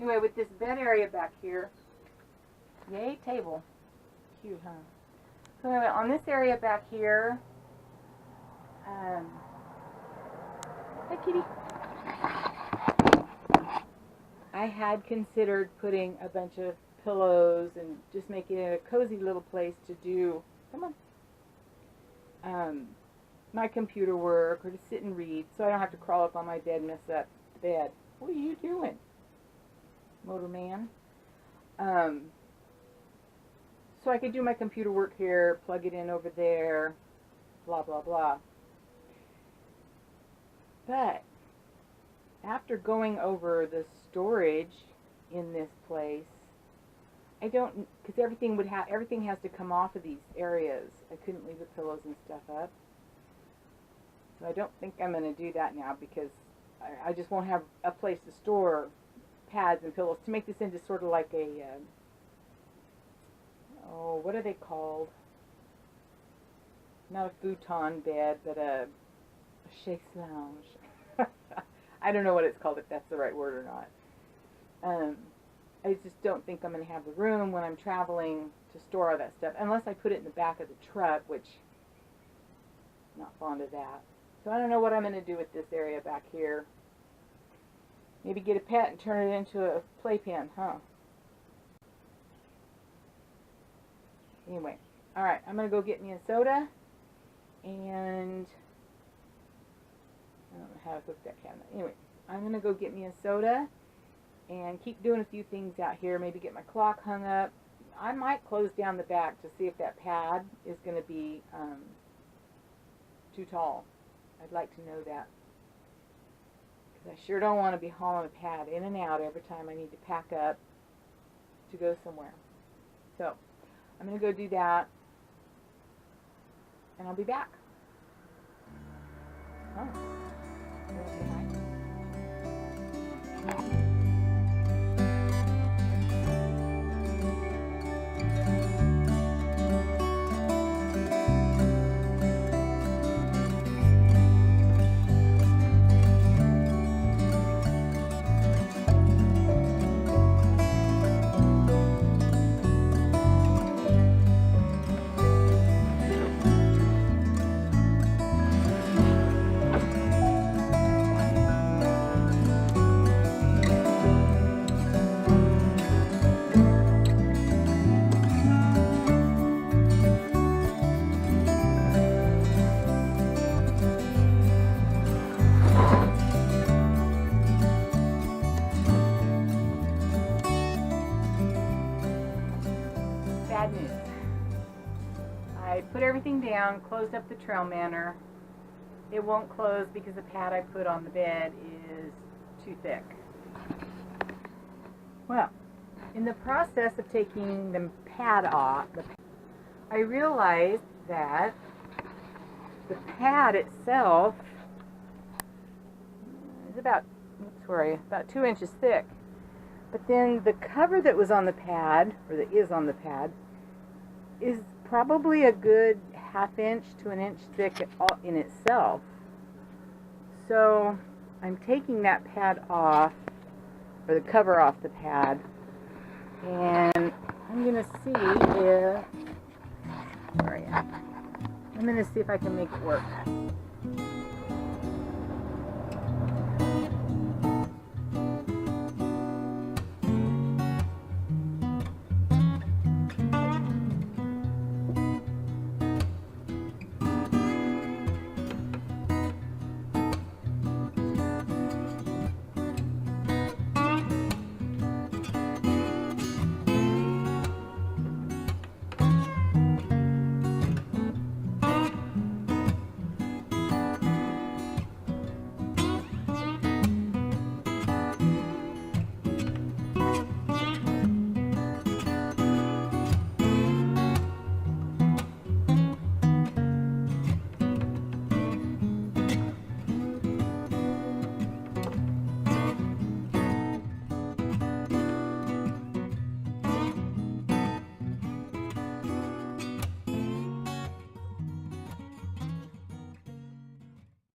Anyway, with this bed area back here, yay, table. Cute, huh? So anyway, on this area back here, hi, kitty. I had considered putting a bunch of pillows and just making it a cozy little place to do, come on, my computer work or to sit and read, so I don't have to crawl up on my bed and mess up the bed. What are you doing, Motor Man? So I could do my computer work here, plug it in over there, blah, blah, blah. But after going over the storage in this place, I don't, because everything has to come off of these areas. I couldn't leave the pillows and stuff up. So I don't think I'm going to do that now, because I just won't have a place to store pads and pillows to make this into sort of like a, oh, what are they called? Not a futon bed, but a chaise lounge. I don't know what it's called, if that's the right word or not. I just don't think I'm going to have the room when I'm traveling to store all that stuff, unless I put it in the back of the truck, which I'm not fond of that. So I don't know what I'm going to do with this area back here. Maybe get a pet and turn it into a playpen, huh? Anyway, alright, I'm going to go get me a soda, and I don't know how to hook that cabinet. Anyway, I'm going to go get me a soda and keep doing a few things out here, maybe get my clock hung up. I might close down the back to see if that pad is going to be too tall. I'd like to know that, because I sure don't want to be hauling a pad in and out every time I need to pack up to go somewhere. So I'm going to go do that, and I'll be back. Oh, you want to say hi? Bad news. I put everything down, closed up the TrailManor. It won't close because the pad I put on the bed is too thick. Well, in the process of taking the pad off, I realized that the pad itself is about 2 inches thick. But then the cover that was on the pad, or that is on the pad, is probably a good 1/2 inch to 1 inch thick in itself. So I'm taking that pad off, or the cover off the pad, and I'm going to see if, I'm going to see if I can make it work.